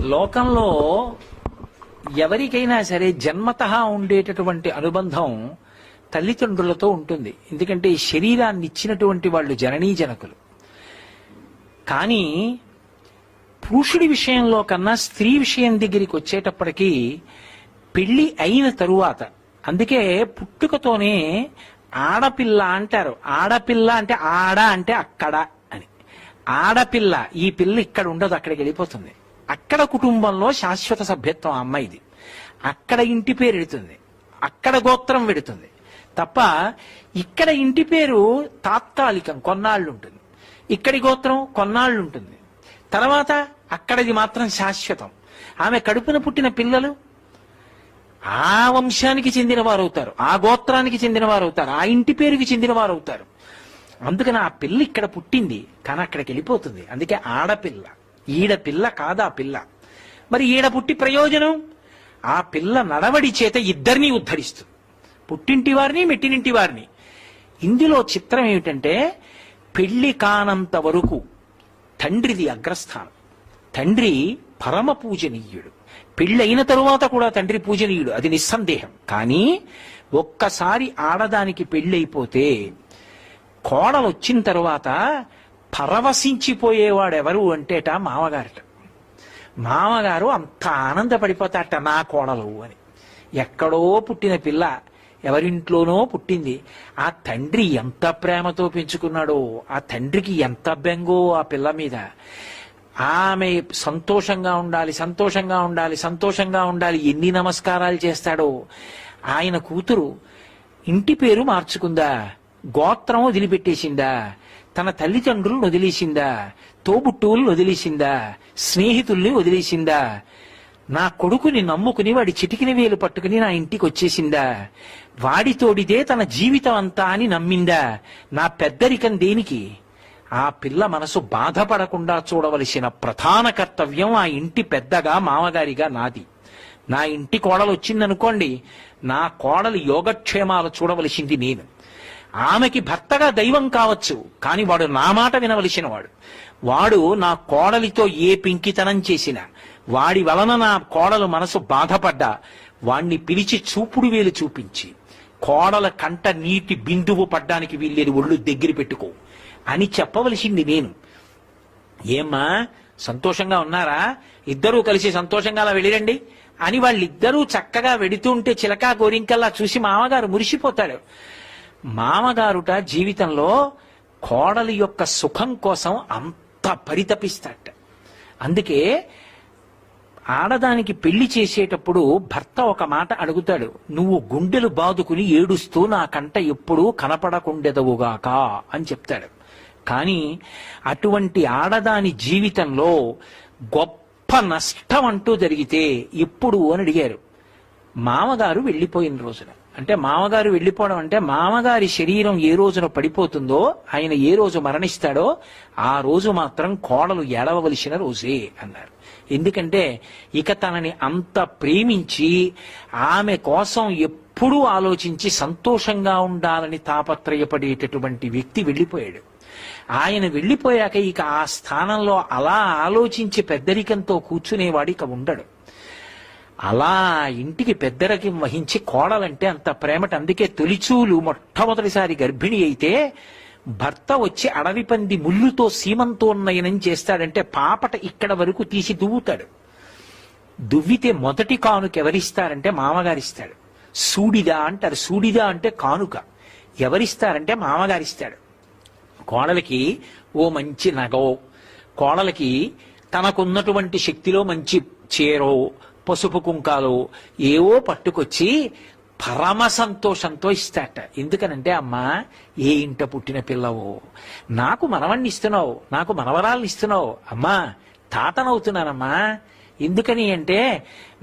లోకంలో ఎవరికైనా సరే జన్మతః ఉండేటటువంటి అనుబంధం తల్లిదండ్రులతో ఉంటుంది. ఎందుకంటే ఈ శరీరాన్ని ఇచ్చినటువంటి వాళ్ళు జననీ జనకులు. కానీ పురుషుడి విషయంలో కన్నా స్త్రీ విషయం దగ్గరికి వచ్చేటప్పటికీ పెళ్లి అయిన తరువాత, అందుకే పుట్టుకతోనే ఆడపిల్ల అంటారు. ఆడపిల్ల అంటే ఆడ అంటే అక్కడ అని. ఆడపిల్ల, ఈ పిల్ల ఇక్కడ ఉండదు, అక్కడికి వెళ్ళిపోతుంది. అక్కడ కుటుంబంలో శాశ్వత సభ్యత్వం అమ్మాయిది. అక్కడ ఇంటి పేరు ఎడుతుంది, అక్కడ గోత్రం పెడుతుంది తప్ప ఇక్కడ ఇంటి పేరు తాత్కాలికం, కొన్నాళ్ళు ఉంటుంది. ఇక్కడి గోత్రం కొన్నాళ్ళు ఉంటుంది, తర్వాత అక్కడిది మాత్రం శాశ్వతం. ఆమె కడుపున పుట్టిన పిల్లలు ఆ వంశానికి చెందిన వారు అవుతారు, ఆ గోత్రానికి చెందిన వారు అవుతారు, ఆ ఇంటి పేరుకి చెందిన వారు అవుతారు. అందుకని ఆ పిల్ల ఇక్కడ పుట్టింది కానీ అక్కడికి వెళ్ళిపోతుంది. అందుకే ఆడపిల్ల, ఈడ పిల్ల కాదు ఆ పిల్ల. మరి ఈడ పుట్టి ప్రయోజనం, ఆ పిల్ల నడవడి చేత ఇద్దరినీ ఉద్ధరిస్తుంది, పుట్టింటి వారిని మెట్టినింటి వారిని. ఇందులో చిత్రం ఏమిటంటే పెళ్లి కానంత వరకు తండ్రిది అగ్రస్థానం. తండ్రి పరమ పూజనీయుడు. పెళ్ళైన తరువాత కూడా తండ్రి పూజనీయుడు, అది నిస్సందేహం. కానీ ఒక్కసారి ఆడదానికి పెళ్ళైపోతే కోడలు వచ్చిన తరువాత పరవశించిపోయేవాడెవరు అంటేట మామగారట. మామగారు అంత ఆనందపడిపోతాట, నా కోడలు అని. ఎక్కడో పుట్టిన పిల్ల ఎవరింట్లోనో పుట్టింది. ఆ తండ్రి ఎంత ప్రేమతో పెంచుకున్నాడో, ఆ తండ్రికి ఎంత బెంగో ఆ పిల్ల మీద. ఆమె సంతోషంగా ఉండాలి, సంతోషంగా ఉండాలి, సంతోషంగా ఉండాలి, ఎన్ని నమస్కారాలు చేస్తాడో. ఆయన కూతురు ఇంటి పేరు మార్చుకుందా, గోత్రం వదిలిపెట్టేసిందా, తన తల్లిదండ్రులను వదిలేసిందా, తోబుట్టువులను వదిలేసిందా, స్నేహితుల్ని వదిలేసిందా, నా కొడుకుని నమ్ముకుని వాడి చిటికిన వేలు పట్టుకుని నా ఇంటికి వచ్చేసిందా, వాడితోడిదే తన జీవితం అంతా అని నమ్మిందా. నా పెద్దరికం దేనికి? ఆ పిల్ల మనసు బాధపడకుండా చూడవలసిన ప్రధాన కర్తవ్యం ఆ ఇంటి పెద్దగా, మామగారిగా నాది. నా ఇంటి కోడలు వచ్చిందనుకోండి, నా కోడలు యోగక్షేమాలు చూడవలసింది నేను. ఆమెకి భర్తగా దైవం కావచ్చు, కానీ వాడు నా మాట వినవలసిన వాడు. వాడు నా కోడలితో ఏ పింకితనం చేసినా, వాడి వలన నా కోడలు మనసు బాధపడ్డా, వాణ్ణి పిలిచి చూపుడు వేలు చూపించి, కోడల కంట నీటి బిందువు పడ్డానికి వీల్లేదు, ఒళ్ళు దగ్గర పెట్టుకో అని చెప్పవలసింది నేను. ఏమ్మా సంతోషంగా ఉన్నారా, ఇద్దరూ కలిసి సంతోషంగా అలా వెళ్ళిరండి అని వాళ్ళిద్దరూ చక్కగా వెడుతుంటే చిలకా గోరింకల్లా చూసి మామగారు మురిసిపోతాడు. మామగారుట జీవితంలో కోడలి యొక్క సుఖం కోసం అంత పరితపిస్తాట. అందుకే ఆడదానికి పెళ్లి చేసేటప్పుడు భర్త ఒక మాట అడుగుతాడు, నువ్వు గుండెలు బాదుకుని ఏడుస్తూ నా కంట ఎప్పుడూ కనపడకుండెదవుగాక అని చెప్తాడు. కానీ అటువంటి ఆడదాని జీవితంలో గొప్ప నష్టం అంటూ జరిగితే ఎప్పుడు అని అడిగారు. మామగారు వెళ్ళిపోయిన రోజున. అంటే మామగారు వెళ్ళిపోవడం అంటే మామగారి శరీరం ఏ రోజున పడిపోతుందో, ఆయన ఏ రోజు మరణిస్తాడో ఆ రోజు మాత్రం కోడలు ఏడవలసిన రోజే అన్నారు. ఎందుకంటే ఇక తనని అంత ప్రేమించి ఆమె కోసం ఎప్పుడూ ఆలోచించి సంతోషంగా ఉండాలని తాపత్రయపడేటటువంటి వ్యక్తి వెళ్ళిపోయాడు. ఆయన వెళ్ళిపోయాక ఇక ఆ స్థానంలో అలా ఆలోచించి పెద్దరికంతో కూర్చునేవాడు ఇక ఉండడు. అలా ఇంటికి పెద్దరికం వహించి కోడలంటే అంత ప్రేమట. అందుకే తొలిచూలు మొట్టమొదటిసారి గర్భిణి అయితే భర్త వచ్చి అడవి పంది ముళ్ళుతో సీమంతో నయనం చేస్తాడంటే పాపట ఇక్కడ వరకు తీసి దువ్వుతాడు. దువ్వితే మొదటి కానుక ఎవరిస్తారంటే మామగారిస్తాడు. సూడిదా అంటారు, సూడిదా అంటే కానుక. ఎవరిస్తారంటే మామగారిస్తాడు. కోడలికి ఓ మంచి నగో, కోడలికి తనకున్నటువంటి శక్తిలో మంచి చీరో పసుపు కుంకాలు ఏవో పట్టుకొచ్చి పరమ సంతోషంతో ఇస్తాట. ఎందుకనంటే అమ్మా ఏ ఇంట పుట్టిన పిల్లవో, నాకు మనవణ్ణి ఇస్తున్నావు, నాకు మనవరాల్ని ఇస్తున్నావు, అమ్మా తాతనవుతున్నానమ్మా. ఎందుకని అంటే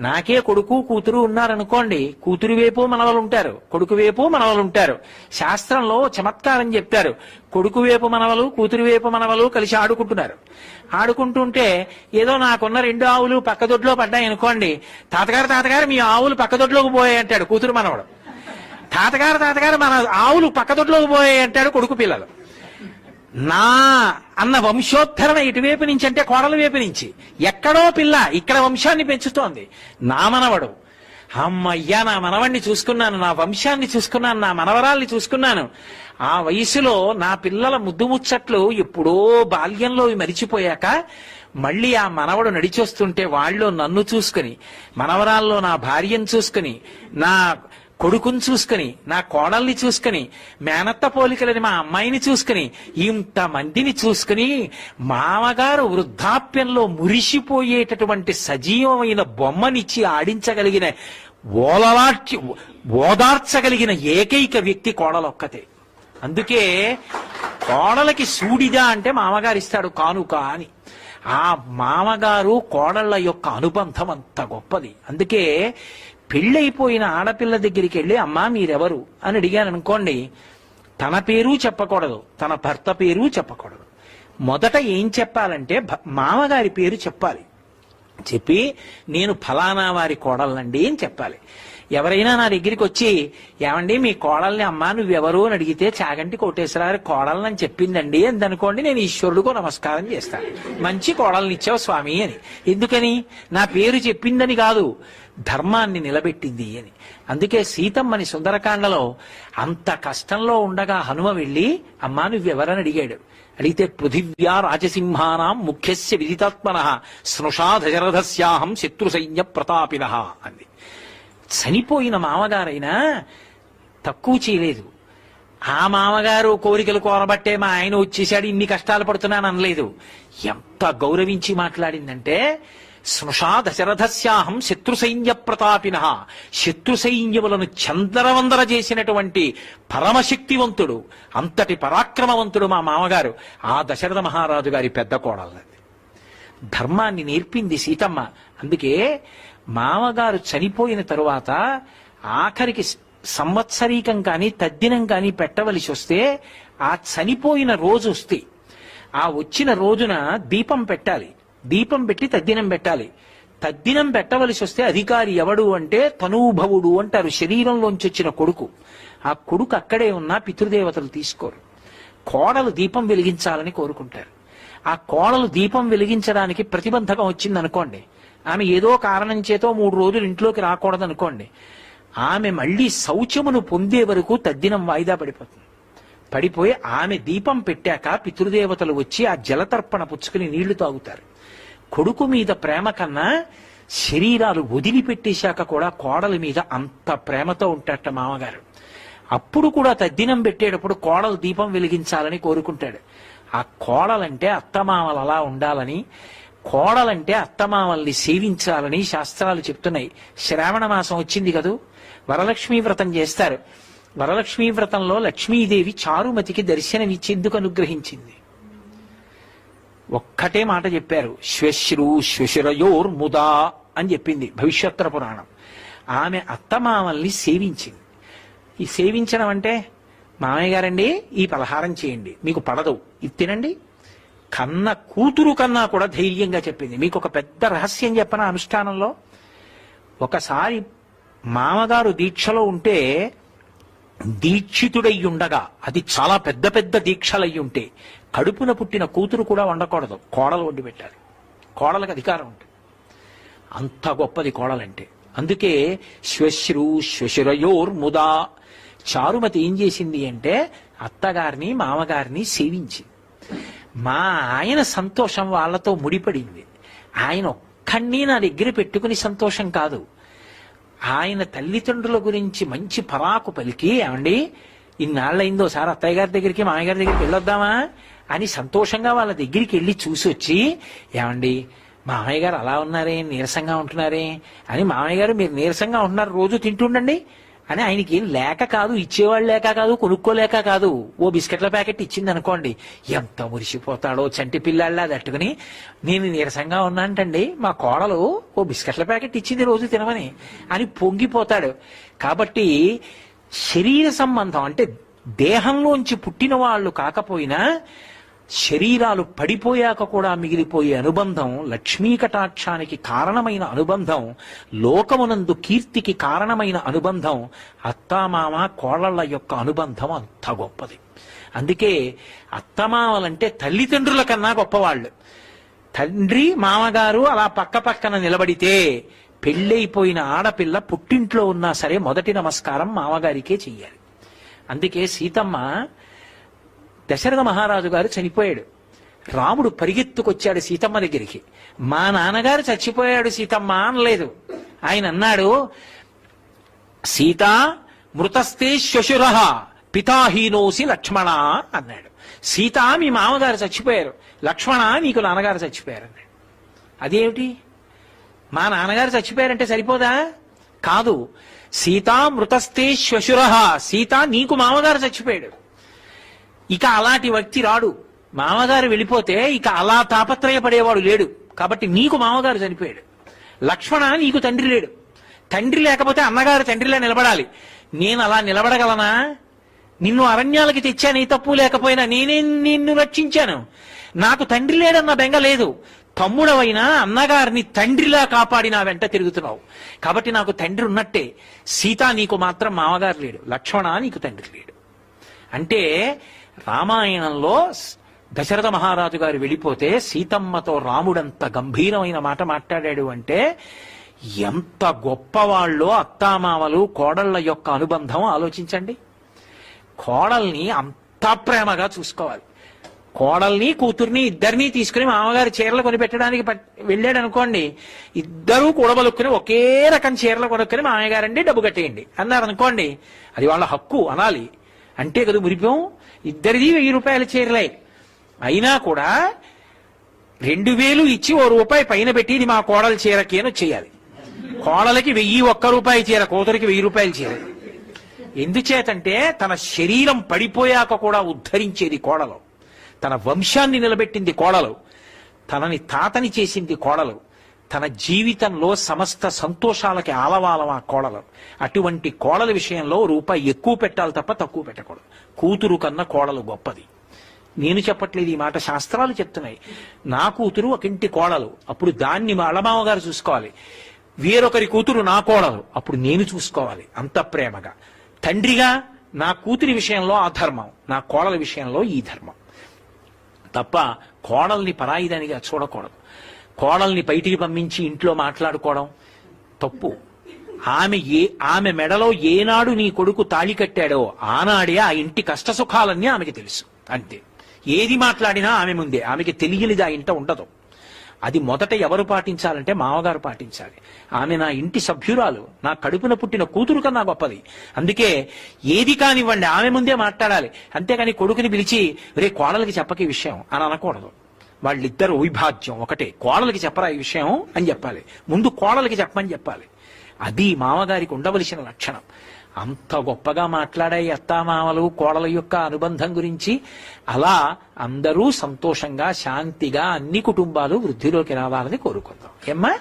నాకే కొడుకు కూతురు ఉన్నారనుకోండి, కూతురు వైపు మనవలు ఉంటారు, కొడుకు వైపు మనవలు ఉంటారు. శాస్త్రంలో చమత్కారం చెప్తారు, కొడుకు వైపు మనవలు కూతురు వైపు మనవలు కలిసి ఆడుకుంటున్నారు. ఆడుకుంటుంటే ఏదో నాకున్న 2 ఆవులు పక్కదొడ్లో పడ్డాయి అనుకోండి, తాతగారు మీ ఆవులు పక్కదొడ్లోకి పోయాయి అంటాడు కూతురు మనవడు. తాతగారు మన ఆవులు పక్కదొడ్లోకి పోయాయి అంటాడు కొడుకు పిల్లలు. నా అన్న వంశోద్ధరణ ఇటువైపు నుంచి అంటే కోడల వైపు నుంచి. ఎక్కడో పిల్ల ఇక్కడ వంశాన్ని పెంచుతోంది. నా మనవడు, అమ్మయ్యా నా మనవణ్ణి చూసుకున్నాను, నా వంశాన్ని చూసుకున్నాను, నా మనవరాల్ని చూసుకున్నాను. ఆ వయసులో నా పిల్లల ముద్దు ముచ్చట్లు ఎప్పుడో బాల్యంలో మరిచిపోయాక మళ్ళీ ఆ మనవడు నడిచొస్తుంటే వాళ్ళు నన్ను చూసుకుని, మనవరాల్లో నా భార్యను చూసుకుని, నా కొడుకుని చూసుకుని, నా కోడల్ని చూసుకుని, మేనత్త పోలికలని మా అమ్మాయిని చూసుకుని, ఇంతమందిని చూసుకుని మామగారు వృద్ధాప్యంలో మురిసిపోయేటటువంటి సజీవమైన బొమ్మనిచ్చి ఆడించగలిగిన, ఓదార్చగలిగిన ఏకైక వ్యక్తి కోడలొక్కతే. అందుకే కోడలకి సూడిదా అంటే మామగారు ఇస్తాడు కానుక అని. ఆ మామగారు కోడళ్ల యొక్క అనుబంధం అంత గొప్పది. అందుకే పెళ్ళైపోయిన ఆడపిల్ల దగ్గరికి వెళ్ళి అమ్మా మీరెవరు అని అడిగాను అనుకోండి, తన పేరు చెప్పకూడదు, తన భర్త పేరు చెప్పకూడదు. మొదట ఏం చెప్పాలంటే మామగారి పేరు చెప్పాలి. చెప్పి నేను ఫలానా వారి కోడళ్ళండి అని చెప్పాలి. ఎవరైనా నా దగ్గరికి వచ్చి ఏమండి మీ కోడల్ని అమ్మా నువ్వెవరు అని అడిగితే చాగంటి కోటేశ్వరరావు కోడళ్ళని చెప్పిందండి అని అనుకోండి, నేను ఈశ్వరుడికో నమస్కారం చేస్తాను, మంచి కోడల్ని ఇచ్చావు స్వామి అని. ఎందుకని? నా పేరు చెప్పిందని కాదు, ధర్మాన్ని నిలబెట్టింది అని. అందుకే సీతమ్మని సుందరకాండలో అంత కష్టంలో ఉండగా హనుమ వెళ్ళి అమ్మా నువ్వెవరని అడిగాడు. అడిగితే పృథివ్యా రాజసింహానాం ముఖ్యస్య విదితాత్మన స్నుషా దశరథస్యాహం శత్రు సైన్య ప్రతాపిన అంది. చనిపోయిన మామగారైనా తక్కువ చేయలేదు. ఆ మామగారు కోరికలు కోరబట్టే మా ఆయన వచ్చేసాడు ఇన్ని కష్టాలు పడుతున్నాను అనలేదు. ఎంత గౌరవించి మాట్లాడిందంటే స్నుషా దశరథస్యాహం శత్రు సైన్య ప్రతాపిన, శత్రు సైన్యములను చందరవందర చేసినటువంటి పరమశక్తివంతుడు, అంతటి పరాక్రమవంతుడు మా మామగారు. ఆ దశరథ మహారాజు గారి పెద్ద కోడలు. ధర్మాన్ని నేర్పింది సీతమ్మ. అందుకే మామగారు చనిపోయిన తరువాత ఆఖరికి సంవత్సరీకం కానీ తద్దినం కానీ పెట్టవలసి వస్తే ఆ చనిపోయిన రోజు వస్తే ఆ వచ్చిన రోజున దీపం పెట్టాలి. దీపం పెట్టి తద్దినం పెట్టాలి. తద్దినం పెట్టవలసి వస్తే అధికారి ఎవడు అంటే తనూభవుడు అంటారు, శరీరంలోంచి వచ్చిన కొడుకు. ఆ కొడుకు అక్కడే ఉన్న పితృదేవతలు తీసుకోరు. కోడలు దీపం వెలిగించాలని కోరుకుంటారు. ఆ కోడలు దీపం వెలిగించడానికి ప్రతిబంధకం వచ్చిందనుకోండి, ఆమె ఏదో కారణం చేతో 3 రోజులు ఇంట్లోకి రాకూడదనుకోండి, ఆమె మళ్ళీ శౌచమును పొందే వరకు తద్దినం వాయిదా పడిపోతుంది. పడిపోయి ఆమె దీపం పెట్టాక పితృదేవతలు వచ్చి ఆ జలతర్పణ పుచ్చుకుని నీళ్లు తాగుతారు. కొడుకు మీద ప్రేమ కన్నా శరీరాలు వదిలిపెట్టేశాక కూడా కోడల మీద అంత ప్రేమతో ఉంటాట మామగారు. అప్పుడు కూడా తద్దినం పెట్టేటప్పుడు కోడలు దీపం వెలిగించాలని కోరుకుంటాడు. ఆ కోడలంటే అత్తమామలు అలా ఉండాలని, కోడలంటే అత్తమామల్ని సేవించాలని శాస్త్రాలు చెప్తున్నాయి. శ్రావణ మాసం వచ్చింది కదూ, వరలక్ష్మీ వ్రతం చేస్తారు. వరలక్ష్మీ వ్రతంలో లక్ష్మీదేవి చారుమతికి దర్శనమిచ్చేందుకు అనుగ్రహించింది. ఒక్కటే మాట చెప్పారు, శ్వశ్రు శ్వశురయోర్ముదా అని చెప్పింది భవిష్యోత్తర పురాణం. ఆమె అత్తమామల్ని సేవించింది. ఈ సేవించడం అంటే మామయ్య గారండి ఈ పలహారం చేయండి, మీకు పడదు, ఇది తినండి, కన్న కూతురు కన్నా కూడా ధైర్యంగా చెప్పింది. మీకు ఒక పెద్ద రహస్యం చెప్పన అనుష్ఠానంలో. ఒకసారి మామగారు దీక్షలో ఉంటే దీక్షితుడయ్యుండగా, అది చాలా పెద్ద పెద్ద దీక్షలయ్యి ఉంటే కడుపున పుట్టిన కూతురు కూడా వండకూడదు, కోడలు వండి పెట్టాలి. కోడలకు అధికారం ఉంటుంది. అంత గొప్పది కోడలంటే. అందుకే శ్వశ్రు శ్వశురయోర్ముదా. చారుమతి ఏం చేసింది అంటే అత్తగారిని మామగారిని సేవించింది. మా ఆయన సంతోషం వాళ్లతో ముడిపడింది. ఆయన ఒక్కడిని నా దగ్గర పెట్టుకుని సంతోషం కాదు, ఆయన తల్లిదండ్రుల గురించి మంచి పరాకు పలికి, ఏమండి ఇన్నాళ్ళైందో సార్ అత్తయ్య గారి దగ్గరికి మామయ్య గారి దగ్గరికి వెళ్ళొద్దామా అని సంతోషంగా వాళ్ళ దగ్గరికి వెళ్ళి చూసి వచ్చి, ఏమండి మామయ్య గారు అలా ఉన్నారే, నీరసంగా ఉంటున్నారే అని, మామయ్య గారు మీరు నీరసంగా ఉంటున్నారు రోజు తింటుండండి అని. ఆయనకి ఏం లేక కాదు, ఇచ్చేవాళ్ళు లేక కాదు, కొనుక్కోలేక కాదు, ఓ బిస్కెట్ల ప్యాకెట్ ఇచ్చింది అనుకోండి, ఎంత మురిసిపోతాడో చంటి పిల్లాళ్ళ దట్టుకుని. నేను నీరసంగా ఉన్నానంటండి, మా కోడలు ఓ బిస్కెట్ల ప్యాకెట్ ఇచ్చింది రోజు తినమని అని పొంగిపోతాడు. కాబట్టి శరీర సంబంధం అంటే దేహంలోంచి పుట్టిన వాళ్ళు కాకపోయినా శరీరాలు పడిపోయాక కూడా మిగిలిపోయే అనుబంధం, లక్ష్మీ కటాక్షానికి కారణమైన అనుబంధం, లోకమునందు కీర్తికి కారణమైన అనుబంధం, అత్తామామ కోడళ్ల యొక్క అనుబంధం అంత గొప్పది. అందుకే అత్తమామలంటే తల్లిదండ్రుల కన్నా గొప్పవాళ్ళు. తండ్రి మామగారు అలా పక్క పక్కన నిలబడితే పెళ్ళైపోయిన ఆడపిల్ల పుట్టింట్లో ఉన్నా సరే మొదటి నమస్కారం మామగారికే చెయ్యాలి. అందుకే సీతమ్మ, దశరథ మహారాజు గారు చనిపోయాడు, రాముడు పరిగెత్తుకొచ్చాడు సీతమ్మ దగ్గరికి. మా నాన్నగారు చచ్చిపోయాడు సీతమ్మ అనలేదు. ఆయన అన్నాడు, సీతా మృతస్తే శ్వశురః పితాహీనోసి లక్ష్మణ అన్నాడు. సీత, మీ మామగారు చచ్చిపోయారు, లక్ష్మణ నీకు నాన్నగారు చచ్చిపోయారు అన్నాడు. అదేమిటి, మా నాన్నగారు చచ్చిపోయారంటే సరిపోదా? కాదు, సీతా మృతస్తే శ్వశురః, సీత నీకు మామగారు చచ్చిపోయాడు. ఇక అలాంటి వ్యక్తి రాడు. మామగారు వెళ్ళిపోతే ఇక అలా తాపత్రయపడేవాడు లేడు, కాబట్టి నీకు మామగారు చనిపోయాడు. లక్ష్మణ నీకు తండ్రి లేడు, తండ్రి లేకపోతే అన్నగారు తండ్రిలా నిలబడాలి. నేను అలా నిలబడగలనా? నిన్ను అరణ్యాలకి తెచ్చాను, ఏ తప్పు లేకపోయినా నేనే నిన్ను రక్షించాను. నాకు తండ్రి లేడన్న బెంగ లేదు. తమ్ముడవైనా అన్నగారిని తండ్రిలా కాపాడి నా వెంట తిరుగుతున్నావు, కాబట్టి నాకు తండ్రి ఉన్నట్టే. సీత నీకు మాత్రం మామగారు లేడు, లక్ష్మణ నీకు తండ్రి లేడు. అంటే రామాయణంలో దశరథ మహారాజు గారు వెళ్ళిపోతే సీతమ్మతో రాముడంత గంభీరమైన మాట మాట్లాడాడు అంటే ఎంత గొప్పవాళ్ళో అత్తామామలు కోడళ్ల యొక్క అనుబంధం ఆలోచించండి. కోడల్ని అంత ప్రేమగా చూసుకోవాలి. కోడల్ని కూతుర్ని ఇద్దరినీ తీసుకుని మామగారు చీరలు కొనిపెట్టడానికి వెళ్ళాడు అనుకోండి, ఇద్దరూ కూడబలుక్కుని ఒకే రకం చీరలు కొనుక్కుని మామయ్యగారండి డబ్బు కట్టేయండి అన్నారు అనుకోండి, అది వాళ్ళ హక్కు అనాలి. అంటే కదా మురిపం, ఇద్దరిది 1000 రూపాయల చీరలే అయినా కూడా 2000 ఇచ్చి ₹1 పైన పెట్టి ఇది మా కోడల చీరకి అని చేయాలి. కోడలకి 1001 రూపాయి చీర, కూతురికి 1000 రూపాయల చీర. ఎందుచేతంటే తన శరీరం పడిపోయాక కూడా ఉద్ధరించేది కోడలు, తన వంశాన్ని నిలబెట్టింది కోడలు, తనని తాతని చేసింది కోడలు, తన జీవితంలో సమస్త సంతోషాలకి ఆలవాలం ఆ కోడలు. అటువంటి కోడల విషయంలో రూపాయి ఎక్కువ పెట్టాలి తప్ప తక్కువ పెట్టకూడదు. కూతురు కన్నా కోడలు గొప్పది. నేను చెప్పట్లేదు, ఈ మాట శాస్త్రాలు చెప్తున్నాయి. నా కూతురు ఒక ఇంటి కోడలు, అప్పుడు దాన్ని మా అళమావగారు చూసుకోవాలి. వేరొకరి కూతురు నా కోడలు, అప్పుడు నేను చూసుకోవాలి అంత ప్రేమగా. తండ్రిగా నా కూతురి విషయంలో ఆ ధర్మం, నా కోడల విషయంలో ఈ ధర్మం తప్ప కోడల్ని పరాయిదానిగా చూడకూడదు. కోడల్ని బయటికి పంపించి ఇంట్లో మాట్లాడుకోవడం తప్పు. ఆమె మెడలో ఏనాడు నీ కొడుకు తాళి కట్టాడో ఆనాడే ఆ ఇంటి కష్టసుఖాలన్నీ ఆమెకి తెలుసు. అంతే, ఏది మాట్లాడినా ఆమె ముందే, ఆమెకి తెలియనిది ఆ ఇంట ఉండదు. అది మొదట ఎవరు పాటించాలంటే మామగారు పాటించాలి. ఆమె నా ఇంటి సభ్యురాలు, నా కడుపున పుట్టిన కూతురు కన్నా గొప్పది. అందుకే ఏది కానివ్వండి ఆమె ముందే మాట్లాడాలి. అంతేగాని కొడుకుని పిలిచి రే కోడలికి చెప్పక ఈ విషయం అని అనకూడదు. వాళ్ళిద్దరు వైభాగ్యం ఒకటే, కోడలికి చెప్పరా ఈ విషయం అని చెప్పాలి, ముందు కోడలికి చెప్పమని చెప్పాలి. అది మామగారికి ఉండవలసిన లక్షణం. అంత గొప్పగా మాట్లాడాయి అత్తామామలు కోడల యొక్క అనుబంధం గురించి. అలా అందరూ సంతోషంగా శాంతిగా అన్ని కుటుంబాలు వృద్ధిలోకి రావాలని కోరుకుందాం. ఏమ్మా?